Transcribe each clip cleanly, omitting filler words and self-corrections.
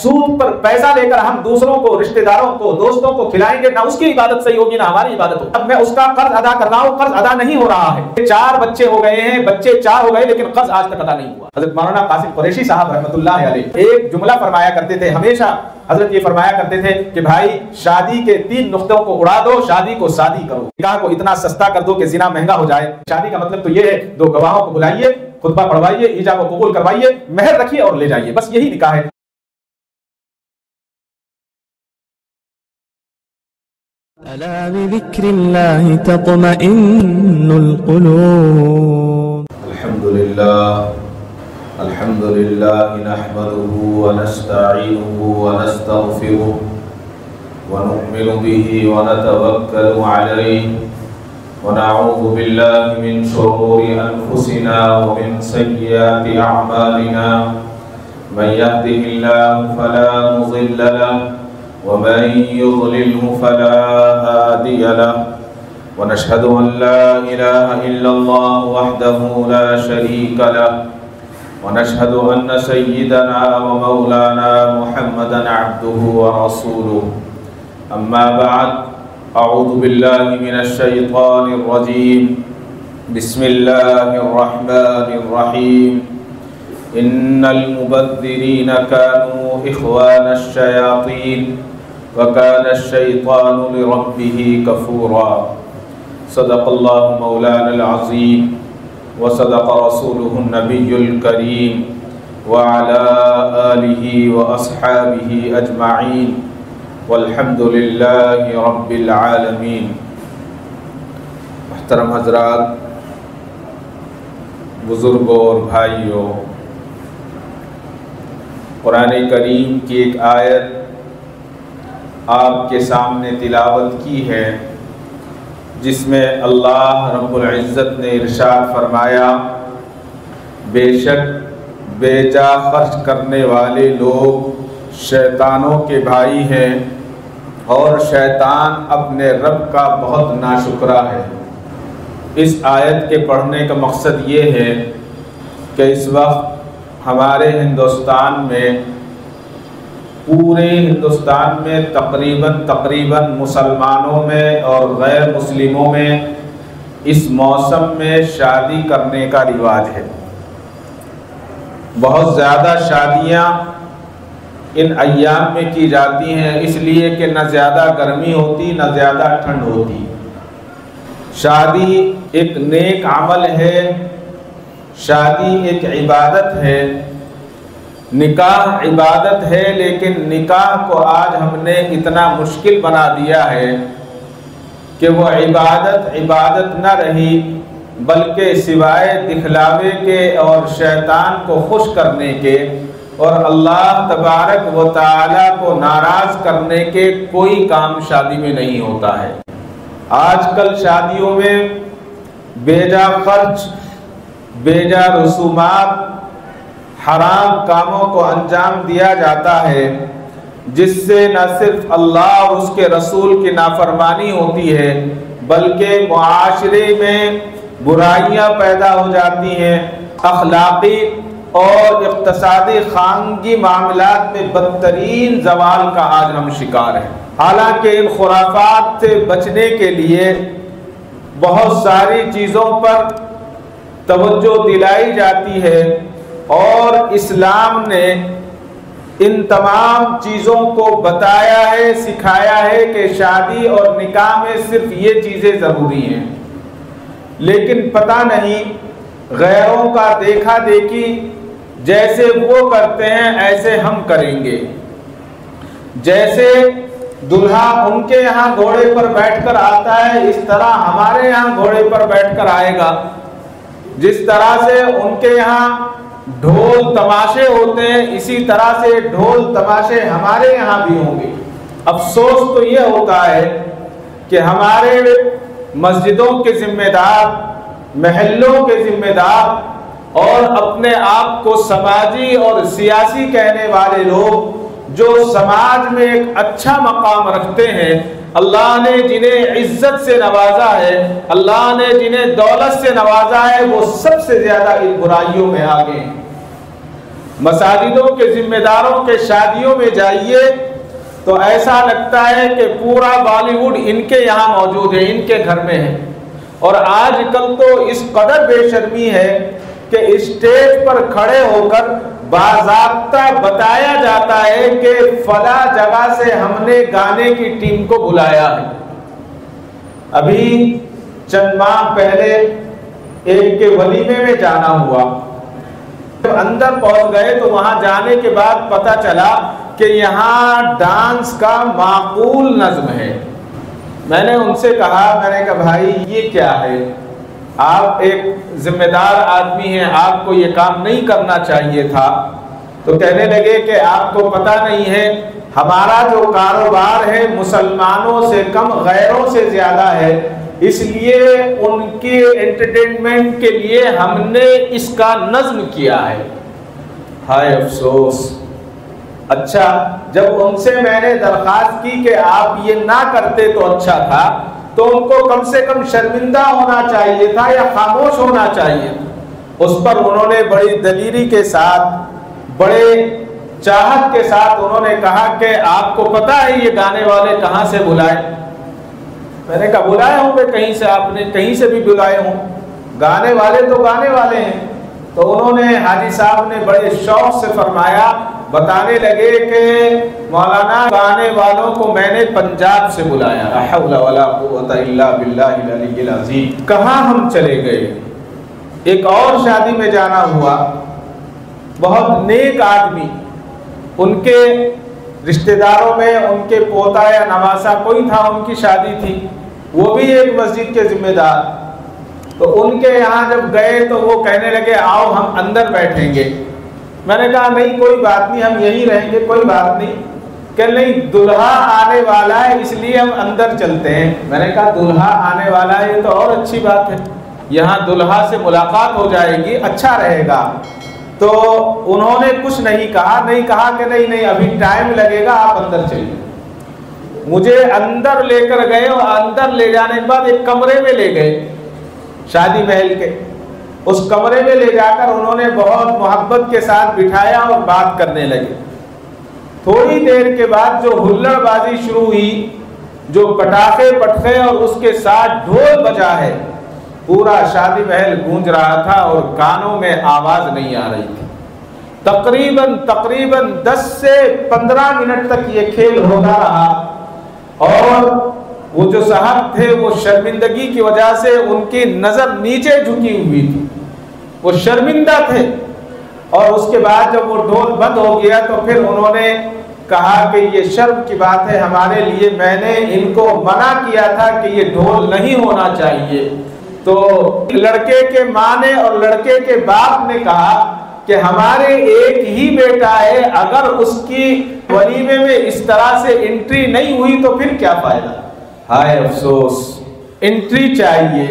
سود پر پیسہ لے کر ہم دوسروں کو، رشتہ داروں کو، دوستوں کو کھلائیں گے، نہ اس کی عبادت صحیح ہوگی نہ ہماری عبادت ہوگی۔ اب میں اس کا قرض ادا کر رہا ہوں، قرض ادا نہیں ہو رہا ہے، 4 بچے ہو گئے ہیں، بچے 4 ہو گئے لیکن قرض آج تک ادا نہیں ہوا۔ حضرت مولانا قاسم قریشی صاحب رحمۃ اللہ علیہ ایک جملہ فرمایا کرتے تھے، ہمیشہ حضرت یہ فرمایا کرتے تھے کہ بھائی شادی کے 3 نقطوں کو اڑا دو، شادی کو سادی کرو، نکاح کو اتنا سستا کر دو کہ زنا مہنگا ہو جائے۔ شادی کا مطلب تو یہ ہے 2 گواہوں کو بلائیے، خطبہ پڑھوائیے، ایجاب و قبول کروائیے، مہر رکھیے اور لے جائیے، بس یہی نکاح ہے۔ ألا بذكر الله تطمئن القلوب. الحمد لله نحمده ونستعينه ونستغفره ونؤمن به ونتوكل عليه ونعوذ بالله من شرور أنفسنا ومن سيئات أعمالنا من يهده الله فلا مضل له ومن يضلله فلا هادي له ونشهد أن لا إله إلا الله وحده لا شريك له ونشهد أن سيدنا ومولانا محمدا عبده ورسوله أما بعد أعوذ بالله من الشيطان الرجيم بسم الله الرحمن الرحيم إن المبذرين كانوا إخوان الشياطين وكان الشيطان لربه كفورا صدق الله مولانا العظيم وصدق رسوله النبي الكريم وعلى آله وأصحابه أجمعين والحمد لله رب العالمين۔ محترم حضرات، بزرگوں اور بھائیوں، قرآن کریم کی ایک آیت آپ کے سامنے تلاوت کی ہے جس میں اللہ رب العزت نے ارشاد فرمایا، بے شک بے جا خرچ کرنے والے لوگ شیطانوں کے بھائی ہیں اور شیطان اپنے رب کا بہت ناشکرا ہے۔ اس آیت کے پڑھنے کا مقصد یہ ہے کہ اس وقت ہمارے ہندوستان میں، پورے ہندوستان میں تقریباً مسلمانوں میں اور غیر مسلموں میں اس موسم میں شادی کرنے کا رواج ہے۔ بہت زیادہ شادیاں ان ایام میں کی جاتی ہیں، اس لیے کہ نہ زیادہ گرمی ہوتی نہ زیادہ ٹھنڈ ہوتی۔ شادی ایک نیک عمل ہے، شادی ایک عبادت ہے، نکاح عبادت ہے، لیکن نکاح کو آج ہم نے اتنا مشکل بنا دیا ہے کہ وہ عبادت نہ رہی، بلکہ سوائے دکھلاوے کے اور شیطان کو خوش کرنے کے اور اللہ تبارک و تعالی کو ناراض کرنے کے کوئی کام شادی میں نہیں ہوتا ہے۔ آج کل شادیوں میں بیجا خرچ، بیجا رسومات، حرام کاموں کو انجام دیا جاتا ہے، جس سے نہ صرف اللہ اور اس کے رسول کی نافرمانی ہوتی ہے بلکہ معاشرے میں برائیاں پیدا ہو جاتی ہیں، اخلاقی اور اقتصادی خانگی معاملات میں بدترین زوال کا آج ہم شکار ہیں۔ حالانکہ ان خرافات سے بچنے کے لیے بہت ساری چیزوں پر توجہ دلائی جاتی ہے اور اسلام نے ان تمام چیزوں کو بتایا ہے، سکھایا ہے کہ شادی اور نکاح میں صرف یہ چیزیں ضروری ہیں، لیکن پتہ نہیں غیروں کا دیکھا دیکھی، جیسے وہ کرتے ہیں ایسے ہم کریں گے، جیسے دلہا ان کے یہاں گھوڑے پر بیٹھ کر آتا ہے اس طرح ہمارے یہاں گھوڑے پر بیٹھ کر آئے گا، جس طرح سے ان کے یہاں ڈھول تماشے ہوتے ہیں اسی طرح سے ڈھول تماشے ہمارے یہاں بھی ہوں گے۔ افسوس تو یہ ہوتا ہے کہ ہمارے مسجدوں کے ذمہ دار، محلوں کے ذمہ دار اور اپنے آپ کو سماجی اور سیاسی کہنے والے لوگ جو سماج میں ایک اچھا مقام رکھتے ہیں، اللہ نے جنہیں عزت سے نوازا ہے، اللہ نے جنہیں دولت سے نوازا ہے، وہ سب سے زیادہ ان برائیوں میں آگے ہیں۔ مساجدوں کے ذمہ داروں کے شادیوں میں جائیے تو ایسا لگتا ہے کہ پورا بالی ووڈ ان کے یہاں موجود ہے، ان کے گھر میں ہے۔ اور آج کل تو اس قدر بے شرمی ہے کہ اسٹیج پر کھڑے ہو کر باضابطہ بتایا جاتا ہے کہ فلاں جگہ سے ہم نے گانے کی ٹیم کو بلایا ہے۔ ابھی چند ماہ پہلے ایک کے ولیمے میں جانا ہوا، جب اندر پہنچ گئے تو وہاں جانے کے بعد پتہ چلا کہ یہاں ڈانس کا معقول نظم ہے۔ میں نے ان سے کہا، میں نے کہا بھائی یہ کیا ہے؟ آپ ایک ذمہ دار آدمی ہیں، آپ کو یہ کام نہیں کرنا چاہیے تھا۔ تو کہنے لگے کہ آپ کو پتہ نہیں ہے، ہمارا جو کاروبار ہے مسلمانوں سے کم غیروں سے زیادہ ہے، اس لیے ان کے انٹرٹینمنٹ کے لیے ہم نے اس کا نظم کیا ہے۔ ہائے افسوس! اچھا، جب ان سے میں نے درخواست کی کہ آپ یہ نہ کرتے تو اچھا تھا، تو ان کو کم سے کم شرمندہ ہونا چاہیے تھا یا خاموش ہونا چاہیے تھا۔ اس پر انہوں نے بڑی دلیری کے ساتھ، بڑے چاہت کے ساتھ انہوں نے کہا کہ آپ کو پتہ ہے یہ گانے والے کہاں سے بلائے؟ میں نے کہا بلائے ہوں گے کہیں سے، آپ نے کہیں سے بھی بلائے ہوں، گانے والے تو گانے والے ہیں۔ تو انہوں نے، حاجی صاحب نے بڑے شوق سے فرمایا، بتانے لگے کہ مولانا گانے والوں کو میں نے پنجاب سے بلایا۔ لا حول ولا قوت الا باللہ العلی العظیم۔ کہاں ہم چلے گئے؟ ایک اور شادی میں جانا ہوا، بہت نیک آدمی، ان کے رشتہ داروں میں ان کے پوتا یا نواسا کوئی تھا، ان کی شادی تھی، وہ بھی ایک مسجد کے ذمہ دار۔ تو ان کے یہاں جب گئے تو وہ کہنے لگے آؤ ہم اندر بیٹھیں گے۔ میں نے کہا نہیں کوئی بات نہیں، ہم یہیں رہیں گے، کوئی بات نہیں۔ کہ نہیں دلہا آنے والا ہے اس لیے ہم اندر چلتے ہیں۔ میں نے کہا دلہا آنے والا ہے یہ تو اور اچھی بات ہے، یہاں دلہا سے ملاقات ہو جائے گی، اچھا رہے گا۔ تو انہوں نے کچھ نہیں کہا کہ نہیں ابھی ٹائم لگے گا، آپ اندر چلیے۔ مجھے اندر لے کر گئے اور اندر لے جانے کے بعد ایک کمرے میں لے گئے شادی محل کے۔ اس کمرے میں لے جا کر انہوں نے بہت محبت کے ساتھ بٹھایا اور بات کرنے لگے۔ تھوڑی دیر کے بعد جو ہلڑ بازی شروع ہوئی، جو پٹاخے پٹخے اور اس کے ساتھ ڈھول بجا ہے، پورا شادی محل گونج رہا تھا اور کانوں میں آواز نہیں آ رہی تھی۔ تقریباً 10 سے 15 منٹ تک یہ کھیل ہوتا رہا، اور وہ جو صاحب تھے وہ شرمندگی کی وجہ سے ان کی نظر نیچے جھکی ہوئی تھی، وہ شرمندہ تھے۔ اور اس کے بعد جب وہ ڈھول بند ہو گیا تو پھر انہوں نے کہا کہ یہ شرم کی بات ہے ہمارے لیے، میں نے ان کو منع کیا تھا کہ یہ ڈھول نہیں ہونا چاہیے۔ تو لڑکے کے ماں نے اور لڑکے کے باپ نے کہا کہ ہمارے ایک ہی بیٹا ہے، اگر اس کی ولیمے میں اس طرح سے انٹری نہیں ہوئی تو پھر کیا فائدہ؟ ہائے افسوس! انٹری چاہیے۔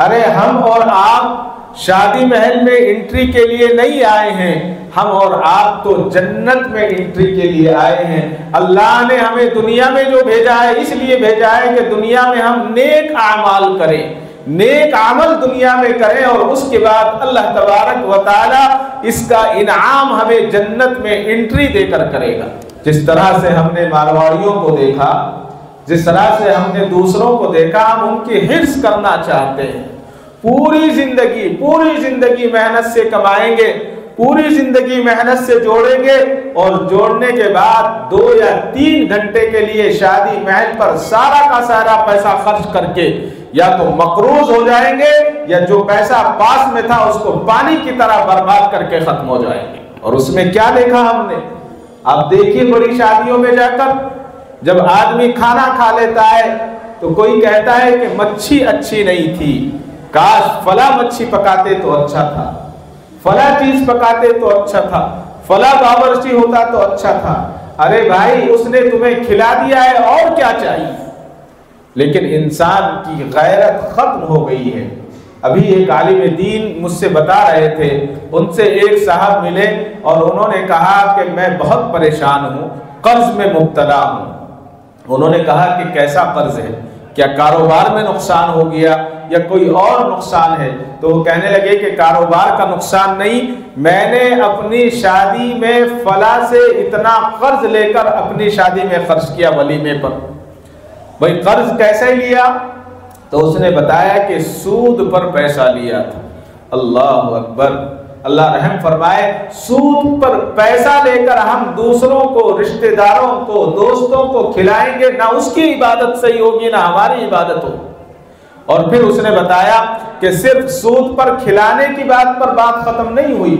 ارے ہم اور آپ شادی محل میں انٹری کے لیے نہیں آئے ہیں، ہم اور آپ تو جنت میں انٹری کے لیے آئے ہیں۔ اللہ نے ہمیں دنیا میں جو بھیجا ہے اس لیے بھیجا ہے کہ دنیا میں ہم نیک اعمال کریں، نیک عمل دنیا میں کریں، اور اس کے بعد اللہ تبارک و تعالی اس کا انعام ہمیں جنت میں انٹری دے کر کرے گا۔ جس طرح سے ہم نے مارواڑیوں کو دیکھا، جس طرح سے ہم نے دوسروں کو دیکھا، ہم ان کی حرص کرنا چاہتے ہیں۔ پوری زندگی محنت سے کمائیں گے، پوری زندگی محنت سے جوڑیں گے، اور جوڑنے کے بعد 2 یا 3 گھنٹے کے لیے شادی محل پر سارا کا سارا پیسہ خرچ کر کے یا تو مقروض ہو جائیں گے، یا جو پیسہ پاس میں تھا اس کو پانی کی طرح برباد کر کے ختم ہو جائیں گے۔ اور اس میں کیا دیکھا ہم نے؟ آپ دیکھیے بڑی شادیوں میں جا کر جب آدمی کھانا کھا لیتا ہے تو کوئی کہتا ہے کہ مچھی اچھی نہیں تھی، کاش فلاں مچھی پکاتے تو اچھا تھا، فلاں چیز پکاتے تو اچھا تھا، فلاں باورچی ہوتا تو اچھا تھا۔ ارے بھائی اس نے تمہیں کھلا دیا ہے، اور کیا چاہیے؟ لیکن انسان کی غیرت ختم ہو گئی ہے۔ ابھی ایک عالم دین مجھ سے بتا رہے تھے، ان سے ایک صاحب ملے اور انہوں نے کہا کہ میں بہت پریشان ہوں، قرض میں مبتلا ہوں۔ انہوں نے کہا کہ کیسا قرض ہے؟ کیا کاروبار میں نقصان ہو گیا یا کوئی اور نقصان ہے؟ تو وہ کہنے لگے کہ کاروبار کا نقصان نہیں، میں نے اپنی شادی میں فلاں سے اتنا قرض لے کر اپنی شادی میں خرچ کیا ولیمے پر۔ بھئی قرض کیسے لیا؟ تو اس نے بتایا کہ سود پر پیسہ لیا تھا۔ اللہ اکبر، اللہ رحم فرمائے، سود پر پیسہ لے کر ہم دوسروں کو، رشتہ داروں کو، دوستوں کو کھلائیں گے، نہ اس کی عبادت صحیح ہوگی نہ ہماری عبادت ہوگی۔ اور پھر اس نے بتایا کہ صرف سود پر کھلانے کی بات پر بات ختم نہیں ہوئی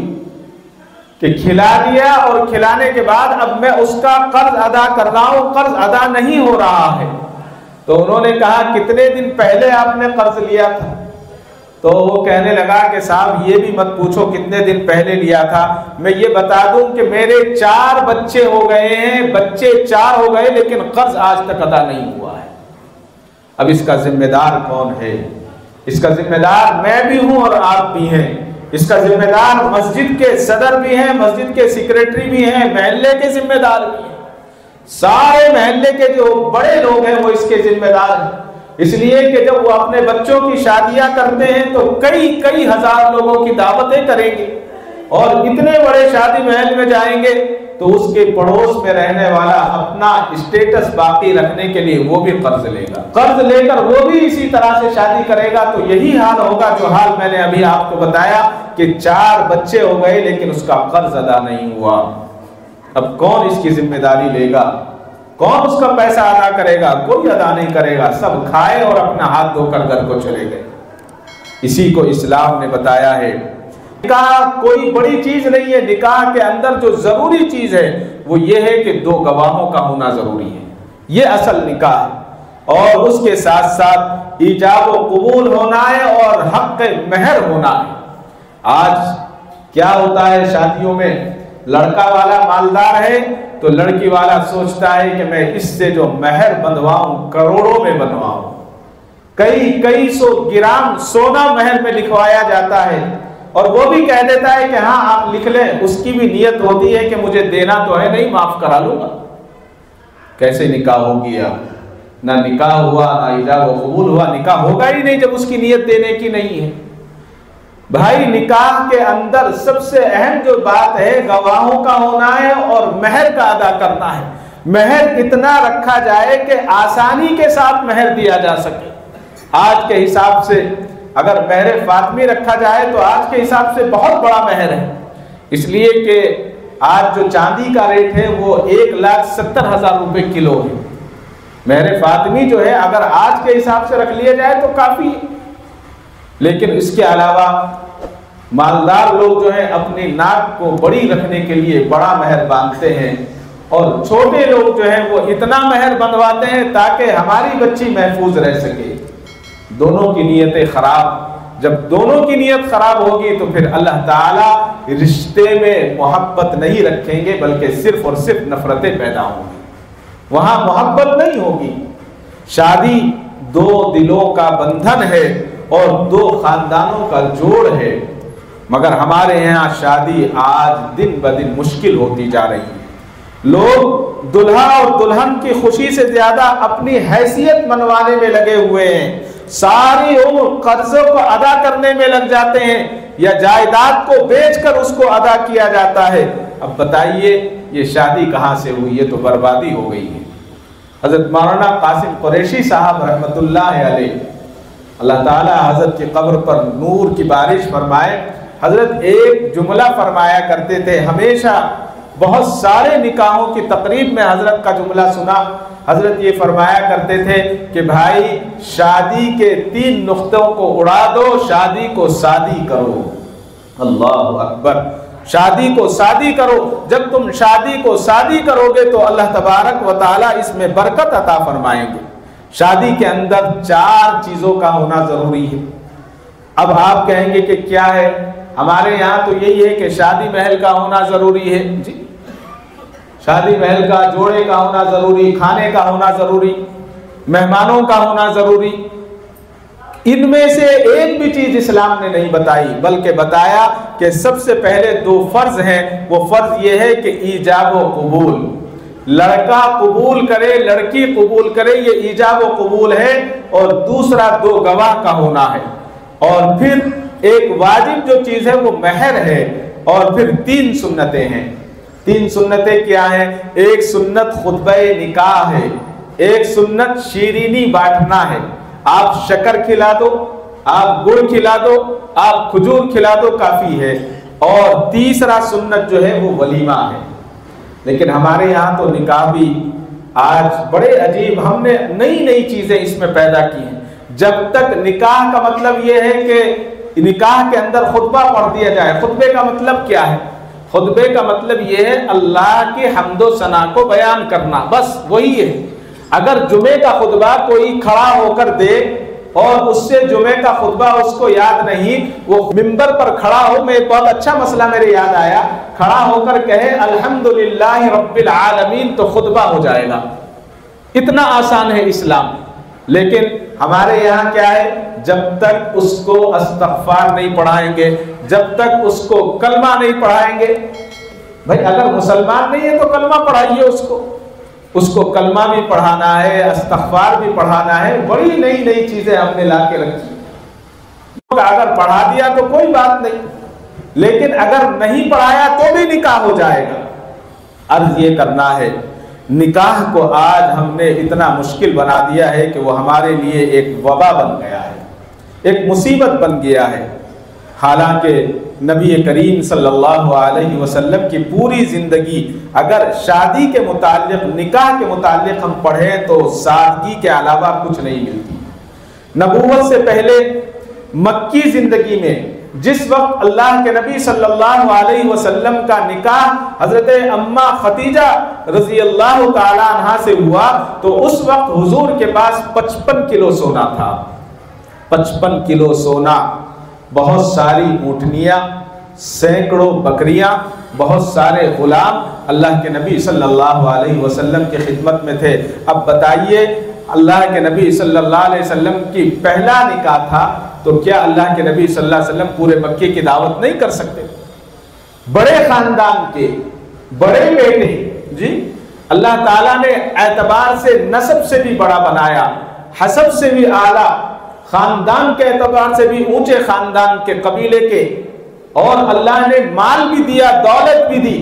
کہ کھلا دیا اور کھلانے کے بعد اب میں اس کا قرض ادا کر رہا ہوں، قرض ادا نہیں ہو رہا ہے۔ تو انہوں نے کہا کتنے دن پہلے آپ نے قرض لیا تھا؟ تو وہ کہنے لگا کہ صاحب یہ بھی مت پوچھو کتنے دن پہلے لیا تھا، میں یہ بتا دوں کہ میرے 4 بچے ہو گئے ہیں، بچے 4 ہو گئے لیکن قرض آج تک ادا نہیں ہوا ہے۔ اب اس کا ذمہ دار کون ہے؟ اس کا ذمہ دار میں بھی ہوں اور آپ بھی ہیں۔ اس کا ذمہ دار مسجد کے صدر بھی ہیں، مسجد کے سیکریٹری بھی ہیں، محلے کے ذمہ دار بھی ہیں، سارے محلے کے جو بڑے لوگ ہیں وہ اس کے ذمہ دار ہیں۔ اس لیے کہ جب وہ اپنے بچوں کی شادیاں کرتے ہیں تو کئی ہزار لوگوں کی دعوتیں کریں گے اور اتنے بڑے شادی محل میں جائیں گے تو اس کے پڑوس میں رہنے والا اپنا اسٹیٹس باقی رکھنے کے لیے وہ بھی قرض لے گا، قرض لے کر وہ بھی اسی طرح سے شادی کرے گا۔ تو یہی حال ہوگا جو حال میں نے ابھی آپ کو بتایا کہ 4 بچے ہو گئے لیکن اس کا قرض ادا نہیں ہوا۔ اب کون اس کی ذمہ داری لے گا؟ کون اس کا پیسہ ادا کرے گا؟ کوئی ادا نہیں کرے گا، سب کھائے اور اپنا ہاتھ دھو کر گھر کو چلے گئے۔ اسی کو اسلام نے بتایا ہے نکاح کوئی بڑی چیز نہیں ہے، نکاح کے اندر جو ضروری چیز ہے وہ یہ ہے کہ 2 گواہوں کا ہونا ضروری ہے، یہ اصل نکاح ہے، اور اس کے ساتھ ساتھ ایجاب و قبول ہونا ہے اور حق مہر ہونا ہے۔ آج کیا ہوتا ہے شادیوں میں، لڑکا والا مالدار ہے تو لڑکی والا سوچتا ہے کہ میں اس سے جو مہر بندواؤں کروڑوں میں بنواؤں، کئی 100 گرام سونا مہر میں لکھوایا جاتا ہے اور وہ بھی کہہ دیتا ہے کہ ہاں آپ لکھ لیں، اس کی بھی نیت ہوتی ہے کہ مجھے دینا تو ہے نہیں، معاف کرا لوں گا۔ کیسے نکاح ہو گیا؟ نہ نکاح ہوا نہ ایجاب و قبول ہوا، نکاح ہوگا ہی نہیں جب اس کی نیت دینے کی نہیں ہے۔ بھائی نکاح کے اندر سب سے اہم جو بات ہے گواہوں کا ہونا ہے اور مہر کا ادا کرنا ہے۔ مہر اتنا رکھا جائے کہ آسانی کے ساتھ مہر دیا جا سکے۔ آج کے حساب سے اگر مہر فاطمی رکھا جائے تو آج کے حساب سے بہت بڑا مہر ہے، اس لیے کہ آج جو چاندی کا ریٹ ہے وہ 1,70,000 روپے کلو ہے۔ مہر فاطمی جو ہے اگر آج کے حساب سے رکھ لیا جائے تو کافی ہے، لیکن اس کے علاوہ مالدار لوگ جو ہیں اپنی ناک کو بڑی رکھنے کے لیے بڑا مہر باندھتے ہیں، اور چھوٹے لوگ جو ہیں وہ اتنا مہر بندھواتے ہیں تاکہ ہماری بچی محفوظ رہ سکے۔ دونوں کی نیتیں خراب، جب دونوں کی نیت خراب ہوگی تو پھر اللہ تعالیٰ رشتے میں محبت نہیں رکھیں گے بلکہ صرف اور صرف نفرتیں پیدا ہوں گی، وہاں محبت نہیں ہوگی۔ شادی 2 دلوں کا بندھن ہے اور 2 خاندانوں کا جوڑ ہے، مگر ہمارے یہاں شادی آج دن بدن مشکل ہوتی جا رہی ہے۔ لوگ دلہا اور دلہن کی خوشی سے زیادہ اپنی حیثیت منوانے میں لگے ہوئے ہیں، ساری عمر قرضوں کو ادا کرنے میں لگ جاتے ہیں یا جائیداد کو بیچ کر اس کو ادا کیا جاتا ہے۔ اب بتائیے یہ شادی کہاں سے ہوئی؟ یہ تو بربادی ہو گئی ہے۔ حضرت مولانا قاسم قریشی صاحب رحمۃ اللہ علیہ، اللہ تعالیٰ حضرت کی قبر پر نور کی بارش فرمائے، حضرت ایک جملہ فرمایا کرتے تھے، ہمیشہ بہت سارے نکاحوں کی تقریب میں حضرت کا جملہ سنا۔ حضرت یہ فرمایا کرتے تھے کہ بھائی شادی کے 3 نقطوں کو اڑا دو، شادی کو شادی کرو۔ اللہ اکبر، شادی کو شادی کرو۔ جب تم شادی کو شادی کرو گے تو اللہ تبارک و تعالیٰ اس میں برکت عطا فرمائیں گے۔ شادی کے اندر 4 چیزوں کا ہونا ضروری ہے۔ اب آپ کہیں گے کہ کیا ہے؟ ہمارے یہاں تو یہی ہے کہ شادی محل کا ہونا ضروری ہے، جی شادی محل کا، جوڑے کا ہونا ضروری، کھانے کا ہونا ضروری، مہمانوں کا ہونا ضروری۔ ان میں سے ایک بھی چیز اسلام نے نہیں بتائی، بلکہ بتایا کہ سب سے پہلے 2 فرض ہیں۔ وہ فرض یہ ہے کہ ایجاب و قبول، لڑکا قبول کرے لڑکی قبول کرے، یہ ایجاب و قبول ہے، اور دوسرا 2 گواہ کا ہونا ہے، اور پھر ایک واجب جو چیز ہے وہ مہر ہے، اور پھر 3 سنتیں ہیں۔ 3 سنتیں کیا ہیں؟ ایک سنت خطبہ نکاح ہے، ایک سنت شیرینی بانٹنا ہے، آپ شکر کھلا دو، آپ گڑ کھلا دو، آپ کھجور کھلا دو، کافی ہے، اور تیسرا سنت جو ہے وہ ولیمہ ہے۔ لیکن ہمارے یہاں تو نکاح بھی آج بڑے عجیب، ہم نے نئی چیزیں اس میں پیدا کی ہیں۔ جب تک نکاح کا مطلب یہ ہے کہ نکاح کے اندر خطبہ پڑھ دیا جائے۔ خطبے کا مطلب کیا ہے؟ خطبے کا مطلب یہ ہے اللہ کے حمد و ثنا کو بیان کرنا، بس وہی ہے۔ اگر جمعے کا خطبہ کوئی کھڑا ہو کر دے اور اس سے جمعے کا خطبہ اس کو یاد نہیں، وہ منبر پر کھڑا ہو، میں ایک بہت اچھا مسئلہ میرے یاد آیا، کھڑا ہو کر کہے الحمدللہ رب العالمین تو خطبہ ہو جائے گا۔ اتنا آسان ہے اسلام۔ لیکن ہمارے یہاں کیا ہے؟ جب تک اس کو استغفار نہیں پڑھائیں گے، جب تک اس کو کلمہ نہیں پڑھائیں گے، بھائی اگر مسلمان نہیں ہے تو کلمہ پڑھائیے اس کو کلمہ بھی پڑھانا ہے، استغفار بھی پڑھانا ہے، بڑی نئی چیزیں ہم نے لا کے رکھی۔ اگر پڑھا دیا تو کوئی بات نہیں، لیکن اگر نہیں پڑھایا تو بھی نکاح ہو جائے گا۔ عرض یہ کرنا ہے، نکاح کو آج ہم نے اتنا مشکل بنا دیا ہے کہ وہ ہمارے لیے ایک وبا بن گیا ہے، ایک مصیبت بن گیا ہے۔ حالانکہ نبی کریم صلی اللہ علیہ وسلم کی پوری زندگی اگر شادی کے متعلق، نکاح کے متعلق ہم پڑھیں تو سادگی کے علاوہ کچھ نہیں ملتی۔ نبوت سے پہلے مکی زندگی میں جس وقت اللہ کے نبی صلی اللہ علیہ وسلم کا نکاح حضرت اماں ختیجہ رضی اللہ تعالی عنہا سے ہوا تو اس وقت حضور کے پاس 55 کلو سونا تھا۔ 55 کلو سونا، بہت ساری اونٹنیاں، سینکڑوں بکریاں، بہت سارے غلام اللہ کے نبی صلی اللہ علیہ وسلم کی خدمت میں تھے۔ اب بتائیے، اللہ کے نبی صلی اللہ علیہ وسلم کی پہلا نکاح تھا تو کیا اللہ کے نبی صلی اللہ علیہ وسلم پورے مکے کی دعوت نہیں کر سکتے؟ بڑے خاندان کے بڑے بیٹے، جی اللہ تعالیٰ نے اعتبار سے نسب سے بھی بڑا بنایا، حسب سے بھی اعلیٰ، خاندان کے اعتبار سے بھی اونچے خاندان کے، قبیلے کے، اور اللہ نے مال بھی دیا، دولت بھی دی،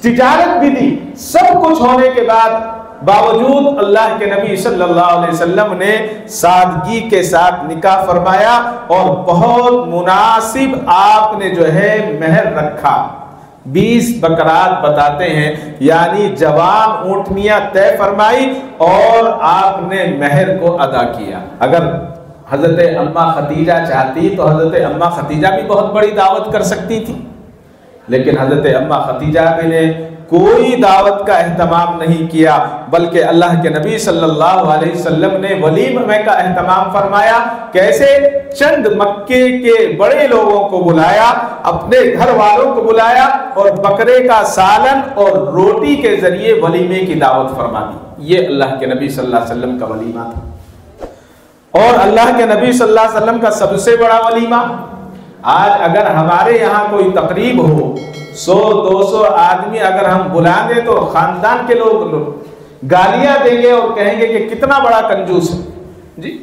تجارت بھی دی، سب کچھ ہونے کے بعد باوجود اللہ کے نبی صلی اللہ علیہ وسلم نے سادگی کے ساتھ نکاح فرمایا اور بہت مناسب آپ نے جو ہے مہر رکھا۔ 20 بکرات بتاتے ہیں، یعنی جوان اونٹنیاں طے فرمائی اور آپ نے مہر کو ادا کیا۔ اگر حضرت اماں ختیجہ چاہتی تو حضرت اماں ختیجہ بھی بہت بڑی دعوت کر سکتی تھی، لیکن حضرت اماں ختیجہ نے کوئی دعوت کا اہتمام نہیں کیا، بلکہ اللہ کے نبی صلی اللہ علیہ وسلم نے ولیمے کا اہتمام فرمایا۔ کیسے؟ چند مکے کے بڑے لوگوں کو بلایا، اپنے گھر والوں کو بلایا اور بکرے کا سالن اور روٹی کے ذریعے ولیمے کی دعوت فرما دی۔ یہ اللہ کے نبی صلی اللہ علیہ وسلم کا ولیمہ تھا۔ اور اللہ کے نبی صلی اللہ علیہ وسلم کا سب سے بڑا ولیمہ، آج اگر ہمارے یہاں کوئی تقریب ہو، 100-200 آدمی اگر ہم بلا دیں تو خاندان کے لوگ گالیاں دیں گے اور کہیں گے کہ کتنا بڑا کنجوس ہے۔ جی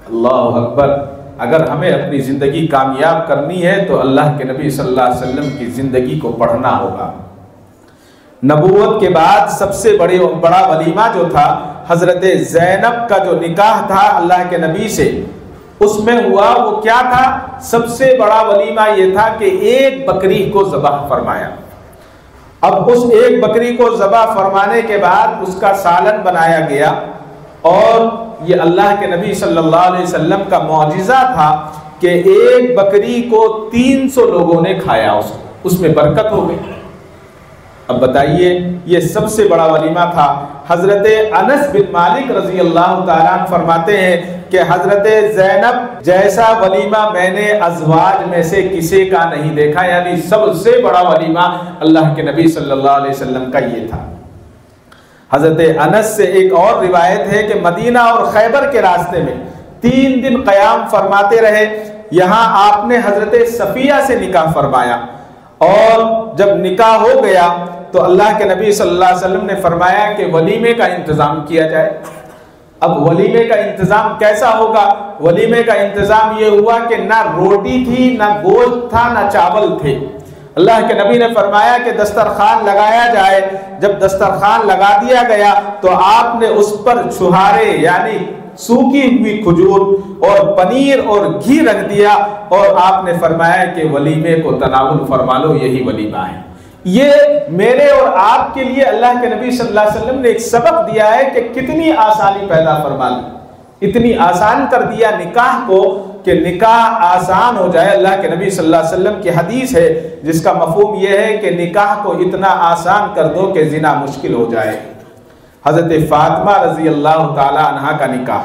اللہ اکبر! اگر ہمیں اپنی زندگی کامیاب کرنی ہے تو اللہ کے نبی صلی اللہ علیہ وسلم کی زندگی کو پڑھنا ہوگا۔ نبوت کے بعد سب سے بڑا ولیمہ جو تھا، حضرت زینب کا جو نکاح تھا اللہ کے نبی سے، اس میں ہوا وہ کیا تھا؟ سب سے بڑا ولیمہ یہ تھا کہ ایک بکری کو ذبح فرمایا۔ اب اس ایک بکری کو ذبح فرمانے کے بعد اس کا سالن بنایا گیا، اور یہ اللہ کے نبی صلی اللہ علیہ وسلم کا معجزہ تھا کہ ایک بکری کو 300 لوگوں نے کھایا، اس میں برکت ہو گئی۔ اب بتائیے، یہ سب سے بڑا ولیمہ تھا۔ حضرت انس بن مالک رضی اللہ تعالیٰ عنہ فرماتے ہیں کہ حضرت زینب جیسا ولیمہ میں نے ازواج میں سے کسی کا نہیں دیکھا، یعنی سب سے بڑا ولیمہ اللہ کے نبی صلی اللہ علیہ وسلم کا یہ تھا۔ حضرت انس سے ایک اور روایت ہے کہ مدینہ اور خیبر کے راستے میں 3 دن قیام فرماتے رہے، یہاں آپ نے حضرت صفیہ سے نکاح فرمایا، اور جب نکاح ہو گیا تو اللہ کے نبی صلی اللہ علیہ وسلم نے فرمایا کہ ولیمے کا انتظام کیا جائے۔ اب ولیمے کا انتظام کیسا ہوگا؟ ولیمے کا انتظام یہ ہوا کہ نہ روٹی تھی، نہ گوشت تھا، نہ چاول تھے۔ اللہ کے نبی نے فرمایا کہ دسترخوان لگایا جائے۔ جب دسترخوان لگا دیا گیا تو آپ نے اس پر چھہارے یعنی سوکھی ہوئی کھجور اور پنیر اور گھی رکھ دیا، اور آپ نے فرمایا کہ ولیمے کو تناول فرما لو، یہی ولیمہ ہے۔ یہ میرے اور آپ کے لیے اللہ کے نبی صلی اللہ علیہ وسلم نے ایک سبق دیا ہے کہ کتنی آسانی پیدا فرما لی، اتنی آسان کر دیا نکاح کو کہ نکاح آسان ہو جائے۔ اللہ کے نبی صلی اللہ علیہ وسلم کی حدیث ہے جس کا مفہوم یہ ہے کہ نکاح کو اتنا آسان کر دو کہ زنا مشکل ہو جائے۔ حضرت فاطمہ رضی اللہ تعالی عنہا کا نکاح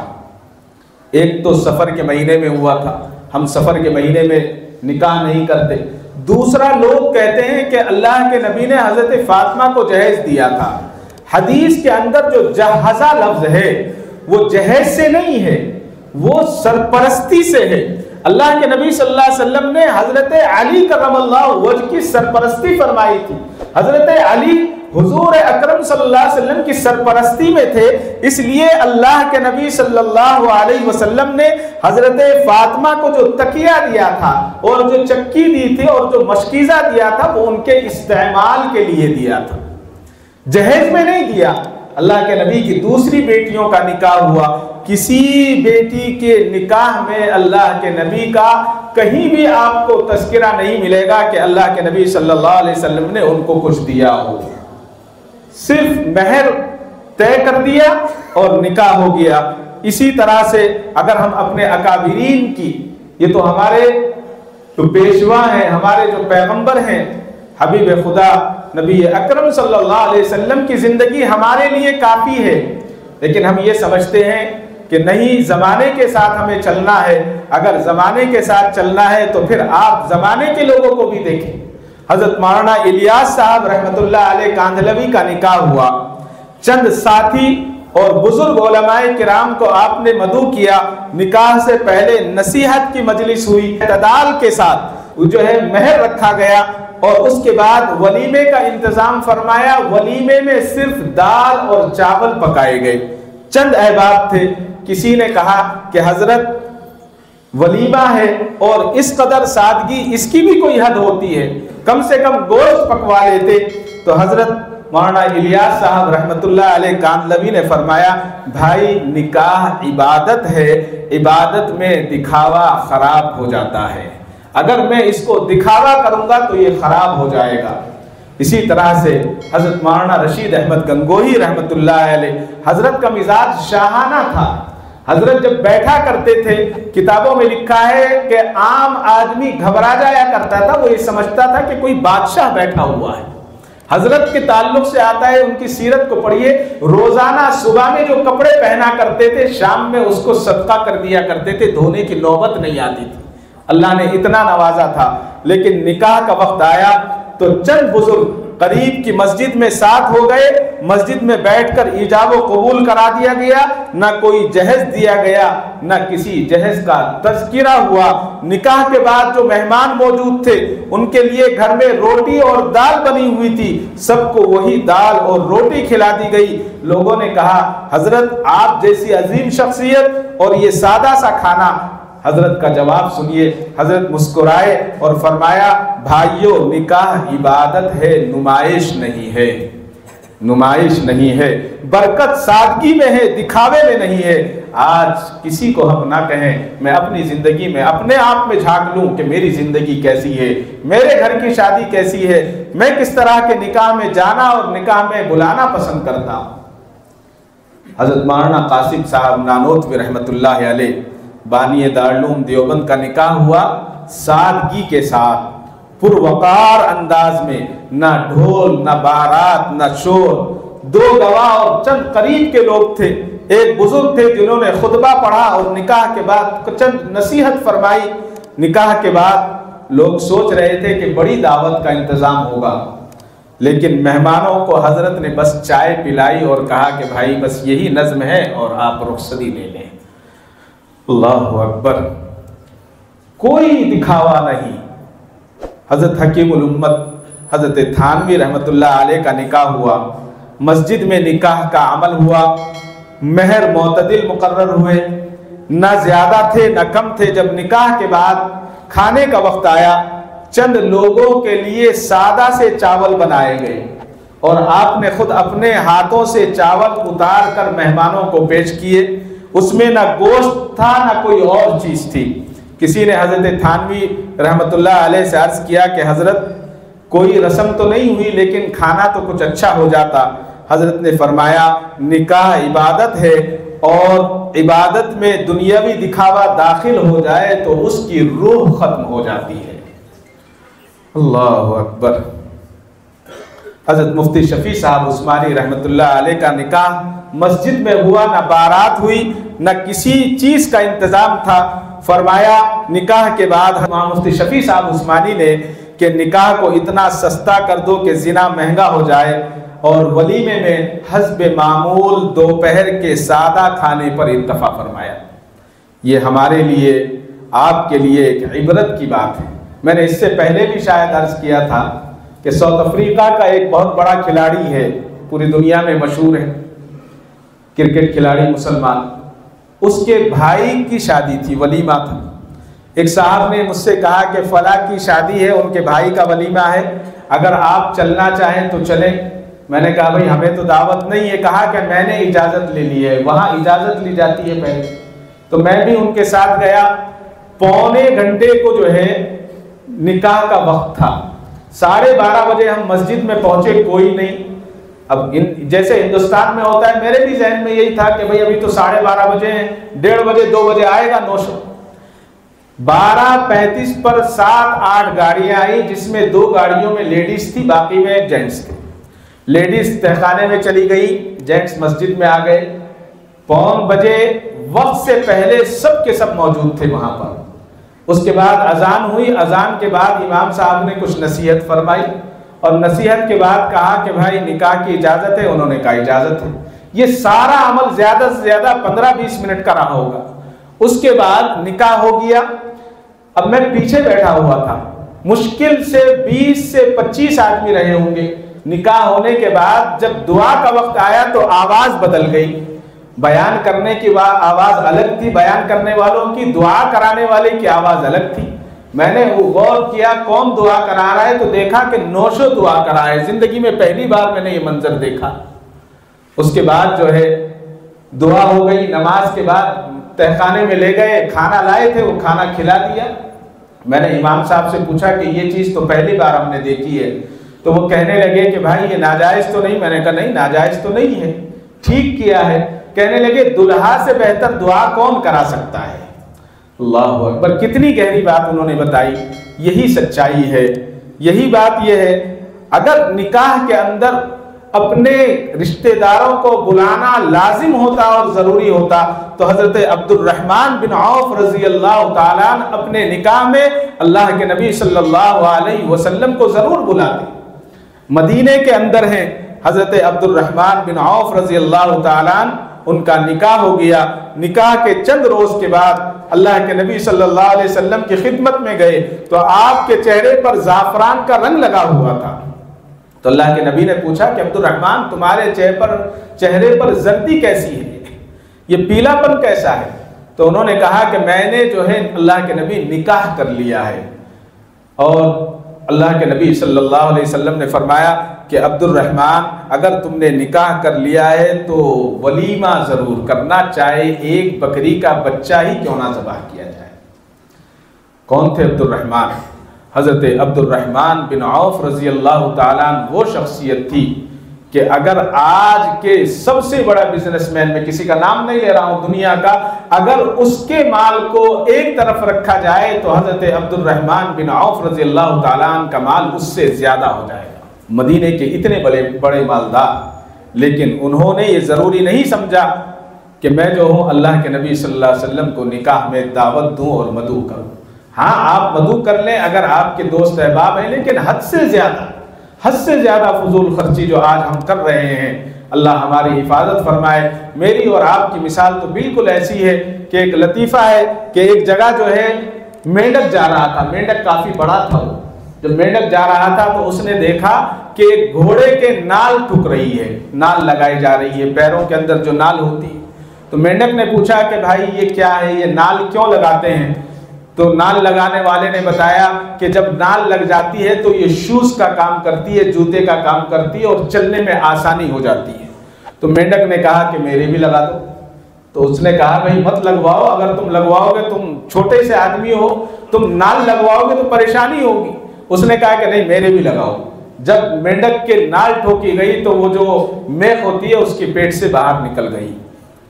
ایک تو سفر کے مہینے میں ہوا تھا، ہم سفر کے مہینے میں نکاح نہیں کرتے۔ دوسرا، لوگ کہتے ہیں کہ اللہ کے نبی نے حضرت فاطمہ کو جہیز دیا تھا۔ حدیث کے اندر جو جہزہ لفظ ہے وہ جہیز سے نہیں ہے، وہ سرپرستی سے ہے۔ اللہ کے نبی صلی اللہ علیہ وسلم نے حضرت علی کرم اللہ وجہ کی سرپرستی فرمائی تھی۔ حضرت علی حضور اکرم صلی اللہ علیہ وسلم کی سرپرستی میں تھے، اس لیے اللہ کے نبی صلی اللہ علیہ وسلم نے حضرت فاطمہ کو جو تکیہ دیا تھا اور جو چکی دی تھی اور جو مشکیزہ دیا تھا وہ ان کے استعمال کے لیے دیا تھا، جہیز میں نہیں دیا۔ اللہ کے نبی کی دوسری بیٹیوں کا نکاح ہوا، کسی بیٹی کے نکاح میں اللہ کے نبی کا کہیں بھی آپ کو تذکرہ نہیں ملے گا کہ اللہ کے نبی صلی اللہ علیہ وسلم نے ان کو کچھ دیا ہو، صرف مہر طے کر دیا اور نکاح ہو گیا۔ اسی طرح سے اگر ہم اپنے اکابرین کی، یہ تو ہمارے جو پیشوا ہیں، ہمارے جو پیغمبر ہیں، حبیب خدا نبی اکرم صلی اللہ علیہ وسلم کی زندگی ہمارے لیے کافی ہے، لیکن ہم یہ سمجھتے ہیں کہ نہیں، زمانے کے ساتھ ہمیں چلنا ہے۔ اگر زمانے کے ساتھ چلنا ہے تو پھر آپ زمانے کے لوگوں کو بھی دیکھیں۔ حضرت مولانا الیاس صاحب رحمۃ اللہ علیہ کاندھلوی کا نکاح ہوا، چند ساتھی اور بزرگ علماء کرام کو آپ نے مدعو کیا، نکاح سے پہلے نصیحت کی مجلس ہوئی، اعتدال کے ساتھ جو ہے مہر رکھا گیا، اور اس کے بعد ولیمے کا انتظام فرمایا۔ ولیمے میں صرف دال اور چاول پکائے گئے، چند احباب تھے۔ کسی نے کہا کہ حضرت ولیمہ ہے اور اس قدر سادگی، اس کی بھی کوئی حد ہوتی ہے، کم سے کم گوشت پکوا لیتے۔ تو حضرت مولانا الیاس صاحب رحمۃ اللہ علیہ کاندھلوی نے فرمایا، بھائی نکاح عبادت ہے، عبادت میں دکھاوا خراب ہو جاتا ہے، اگر میں اس کو دکھاوا کروں گا تو یہ خراب ہو جائے گا۔ اسی طرح سے حضرت مولانا رشید احمد گنگوہی رحمۃ اللہ علیہ، حضرت کا مزاج شاہانہ تھا۔ حضرت جب بیٹھا کرتے تھے، کتابوں میں لکھا ہے کہ عام آدمی گھبرا جایا کرتا تھا، وہ یہ سمجھتا تھا کہ کوئی بادشاہ بیٹھا ہوا ہے۔ حضرت کے تعلق سے آتا ہے، ان کی سیرت کو پڑھیے، روزانہ صبح میں جو کپڑے پہنا کرتے تھے شام میں اس کو صدقہ کر دیا کرتے تھے، دھونے کی نوبت نہیں آتی تھی۔ اللہ نے اتنا نوازا تھا، لیکن نکاح کا وقت آیا تو چند بزرگ قریب کی مسجد میں ساتھ ہو گئے، مسجد میں بیٹھ کر ایجاب و قبول کرا دیا گیا، نہ کوئی جہیز دیا گیا، نہ کسی جہیز کا تذکرہ ہوا۔ نکاح کے بعد جو مہمان موجود تھے ان کے لیے گھر میں روٹی اور دال بنی ہوئی تھی، سب کو وہی دال اور روٹی کھلا دی گئی۔ لوگوں نے کہا، حضرت آپ جیسی عظیم شخصیت اور یہ سادہ سا کھانا۔ حضرت کا جواب سنیے، حضرت مسکرائے اور فرمایا، بھائیو نکاح عبادت ہے، نمائش نہیں ہے، نمائش نہیں ہے، برکت سادگی میں ہے، دکھاوے میں نہیں ہے۔ آج کسی کو ہم نہ کہیں، میں اپنی زندگی میں اپنے آپ میں جھانک لوں کہ میری زندگی کیسی ہے، میرے گھر کی شادی کیسی ہے، میں کس طرح کے نکاح میں جانا اور نکاح میں بلانا پسند کرتا ہوں۔ حضرت مولانا قاسم صاحب نانوتوی رحمۃ اللہ علیہ بانی دارالعلوم دیوبند کا نکاح ہوا سادگی کے ساتھ، پروقار انداز میں، نہ ڈھول نہ بارات نہ شور، دو گواہ اور چند قریب کے لوگ تھے۔ ایک بزرگ تھے جنہوں نے خطبہ پڑھا اور نکاح کے بعد چند نصیحت فرمائی۔ نکاح کے بعد لوگ سوچ رہے تھے کہ بڑی دعوت کا انتظام ہوگا، لیکن مہمانوں کو حضرت نے بس چائے پلائی اور کہا کہ بھائی بس یہی نظم ہے اور آپ رخصتی لے لیں۔ اللہ اکبر، کوئی دکھاوا نہیں۔ حضرت حکیم الامت حضرت تھانوی رحمۃ اللہ علیہ کا نکاح ہوا، مسجد میں نکاح کا عمل ہوا، مہر معتدل مقرر ہوئے، نہ زیادہ تھے نہ کم تھے۔ جب نکاح کے بعد کھانے کا وقت آیا، چند لوگوں کے لیے سادہ سے چاول بنائے گئے اور آپ نے خود اپنے ہاتھوں سے چاول اتار کر مہمانوں کو پیش کیے۔ اس میں نہ گوشت تھا نہ کوئی اور چیز تھی۔ کسی نے حضرت تھانوی رحمۃ اللہ علیہ سے عرض کیا کہ حضرت کوئی رسم تو نہیں ہوئی لیکن کھانا تو کچھ اچھا ہو جاتا۔ حضرت نے فرمایا نکاح عبادت ہے اور عبادت میں دنیاوی دکھاوا داخل ہو جائے تو اس کی روح ختم ہو جاتی ہے۔ اللہ اکبر۔ حضرت مفتی شفیع صاحب عثمانی رحمۃ اللہ علیہ کا نکاح مسجد میں ہوا، نہ بارات ہوئی نہ کسی چیز کا انتظام تھا۔ فرمایا نکاح کے بعد امام مفتی شفیع صاحب عثمانی نے کہ نکاح کو اتنا سستا کر دو کہ زنا مہنگا ہو جائے، اور ولیمے میں حسب معمول دوپہر کے سادہ کھانے پر اتفاق فرمایا۔ یہ ہمارے لیے آپ کے لیے ایک عبرت کی بات ہے۔ میں نے اس سے پہلے بھی شاید عرض کیا تھا کہ ساؤتھ افریقہ کا ایک بہت بڑا کھلاڑی ہے، پوری دنیا میں مشہور ہے، کرکٹ کھلاڑی مسلمان، اس کے بھائی کی شادی تھی، ولیمہ تھا۔ ایک صاحب نے مجھ سے کہا کہ فلاں کی شادی ہے، ان کے بھائی کا ولیمہ ہے، اگر آپ چلنا چاہیں تو چلیں۔ میں نے کہا بھائی ہمیں تو دعوت نہیں ہے۔ کہا کہ میں نے اجازت لے لی ہے، وہاں اجازت لی جاتی ہے پہلے۔ تو میں بھی ان کے ساتھ گیا۔ پونے گھنٹے کو جو ہے نکاح کا وقت تھا، 12:30 بجے ہم مسجد میں پہنچے، کوئی نہیں۔ اب جیسے ہندوستان میں ہوتا ہے، میرے بھی ذہن میں یہی تھا کہ بھئی ابھی تو 12:30 بجے ہیں، 1:30 بجے 2 بجے آئے گا نوشو۔ 12:35 پر 7-8 گاڑیاں آئی، جس میں 2 گاڑیوں میں لیڈیز تھی، باقی میں جینٹس تھے۔ لیڈیز تہخانے میں چلی گئی، جینٹس مسجد میں آ گئے۔ 1 بجے وقت سے پہلے سب کے سب موجود تھے وہاں پر۔ اس کے بعد اذان ہوئی، اذان کے بعد امام صاحب نے کچھ نصیحت فرمائی، اور نصیحت کے بعد کہا کہ بھائی نکاح کی اجازت ہے، انہوں نے کہا اجازت ہے۔ یہ سارا عمل زیادہ سے زیادہ 15-20 منٹ کا رہا ہوگا۔ اس کے بعد نکاح ہو گیا۔ اب میں پیچھے بیٹھا ہوا تھا، مشکل سے 20 سے 25 آدمی رہے ہوں گے۔ نکاح ہونے کے بعد جب دعا کا وقت آیا تو آواز بدل گئی۔ بیان کرنے کی آواز الگ تھی، بیان کرنے والوں کی، دعا کرانے والے کی آواز الگ تھی۔ میں نے غور کیا کون دعا کرا رہا ہے، تو دیکھا کہ نوشو دعا کرا ہے۔ زندگی میں پہلی بار میں نے یہ منظر دیکھا۔ اس کے بعد جو ہے دعا ہو گئی، نماز کے بعد تہخانے میں لے گئے، کھانا لائے تھے، وہ کھانا کھلا دیا۔ میں نے امام صاحب سے پوچھا کہ یہ چیز تو پہلی بار ہم نے دیکھی ہے، تو وہ کہنے لگے کہ بھائی یہ ناجائز تو نہیں؟ میں نے کہا نہیں ناجائز تو نہیں ہے، ٹھیک کیا ہے۔ کہنے لگے دلہا سے بہتر دعا کون کرا سکتا ہے؟ اللہ اکبر، کتنی گہری بات انہوں نے بتائی۔ یہی سچائی ہے، یہی بات یہ ہے۔ اگر نکاح کے اندر اپنے رشتہ داروں کو بلانا لازم ہوتا اور ضروری ہوتا تو حضرت عبد الرحمن بن عوف رضی اللہ تعالیٰ عنہ اپنے نکاح میں اللہ کے نبی صلی اللہ علیہ وسلم کو ضرور بلاتے۔ مدینے کے اندر ہیں حضرت عبد الرحمن بن عوف رضی اللہ تعالیٰ عنہ، ان کا نکاح ہو گیا۔ نکاح کے چند روز کے بعد اللہ کے نبی صلی اللہ علیہ وسلم کی خدمت میں گئے تو آپ کے چہرے پر زعفران کا رنگ لگا ہوا تھا۔ تو اللہ کے نبی نے پوچھا کہ عبد الرحمن تمہارے چہرے پر زردی کیسی ہے، یہ پیلا پن کیسا ہے؟ تو انہوں نے کہا کہ میں نے جو ہے اللہ کے نبی نکاح کر لیا ہے۔ اور اللہ کے نبی صلی اللہ علیہ وسلم نے فرمایا کہ عبد الرحمن اگر تم نے نکاح کر لیا ہے تو ولیمہ ضرور کرنا، چاہے ایک بکری کا بچہ ہی کیوں نہ ذبح کیا جائے۔ کون تھے عبد الرحمن؟ حضرت عبد الرحمن بن عوف رضی اللہ تعالیٰ عنہ وہ شخصیت تھی کہ اگر آج کے سب سے بڑا بزنس مین، میں کسی کا نام نہیں لے رہا ہوں دنیا کا، اگر اس کے مال کو ایک طرف رکھا جائے تو حضرت عبد الرحمن بن عوف رضی اللہ تعالیٰ عنہ کا مال اس سے زیادہ ہو جائے گا۔ مدینے کے اتنے بڑے مالدار، لیکن انہوں نے یہ ضروری نہیں سمجھا کہ میں جو ہوں اللہ کے نبی صلی اللہ علیہ وسلم کو نکاح میں دعوت دوں اور مدعو کروں۔ ہاں آپ مدعو کر لیں اگر آپ کے دوست احباب ہیں، لیکن حد سے زیادہ فضول خرچی جو آج ہم کر رہے ہیں، اللہ ہماری حفاظت فرمائے۔ میری اور آپ کی مثال تو بالکل ایسی ہے کہ ایک لطیفہ ہے کہ ایک جگہ جو ہے مینڈک جا رہا تھا، مینڈک کافی بڑا تھا، جب مینڈک جا رہا تھا تو اس نے دیکھا کہ گھوڑے کے نال ٹھک رہی ہے، نال لگائی جا رہی ہے، پیروں کے اندر جو نال ہوتی ہے۔ تو مینڈک نے پوچھا کہ بھائی یہ کیا ہے، یہ نال کیوں لگاتے ہیں؟ تو نال لگانے والے نے بتایا کہ جب نال لگ جاتی ہے تو یہ شوز کا کام کرتی ہے، جوتے کا کام کرتی ہے اور چلنے میں آسانی ہو جاتی ہے۔ تو مینڈک نے کہا کہ میرے بھی لگا دو۔ تو اس نے کہا بھائی مت لگواؤ، اگر تم لگواؤ گے، تم چھوٹے سے آدمی ہو، تم نال لگواؤ گے تو پریشانی ہوگی۔ اس نے کہا کہ نہیں میرے بھی لگاؤ۔ جب مینڈک کے نال ٹھوکی گئی تو وہ جو میخ ہوتی ہے اس کے پیٹ سے باہر نکل گئی۔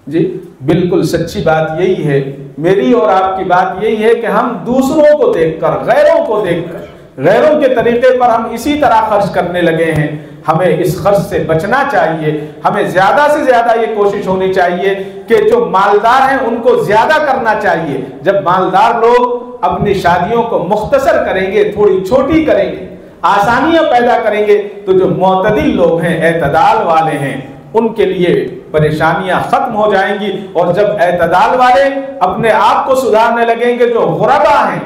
جی بالکل سچی بات یہی ہے، میری اور آپ کی بات یہی ہے کہ ہم دوسروں کو دیکھ کر، غیروں کو دیکھ کر، غیروں کے طریقے پر ہم اسی طرح خرچ کرنے لگے ہیں۔ ہمیں اس خرچ سے بچنا چاہیے، ہمیں زیادہ سے زیادہ یہ کوشش ہونی چاہیے کہ جو مالدار ہیں ان کو زیادہ کرنا چاہیے۔ جب مالدار لوگ اپنی شادیوں کو مختصر کریں گے، تھوڑی چھوٹی کریں گے، آسانیاں پیدا کریں گے، تو جو معتدل لوگ ہیں، اعتدال والے ہیں، ان کے لیے پریشانیاں ختم ہو جائیں گی۔ اور جب اعتدال والے اپنے آپ کو سدھارنے لگیں گے، جو غربا ہیں،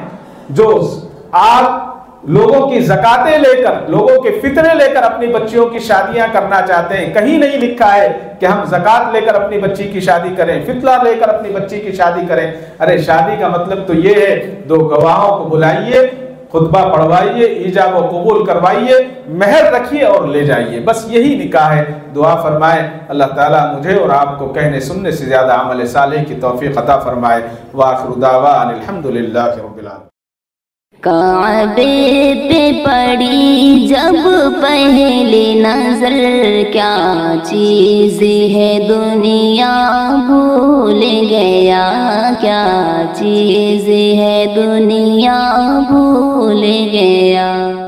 جو آپ لوگوں کی زکاتیں لے کر، لوگوں کے فطرے لے کر اپنی بچیوں کی شادیاں کرنا چاہتے ہیں، کہیں نہیں لکھا ہے کہ ہم زکات لے کر اپنی بچی کی شادی کریں، فطرہ لے کر اپنی بچی کی شادی کریں۔ ارے شادی کا مطلب تو یہ ہے، دو گواہوں کو بلائیے، خطبہ پڑھوائیے، ایجاب و قبول کروائیے، مہر رکھیے اور لے جائیے، بس یہی نکاح ہے۔ دعا فرمائے اللہ تعالیٰ مجھے اور آپ کو کہنے سننے سے زیادہ عمل صالح کی توفیق عطا فرمائے۔ وآخر دعوانا الحمدللہ رب العالمین۔ کعبے پہ پڑی جب پہلی نظر، کیا چیز ہے دنیا بھول گیا، کیا چیز ہے دنیا بھول گیا۔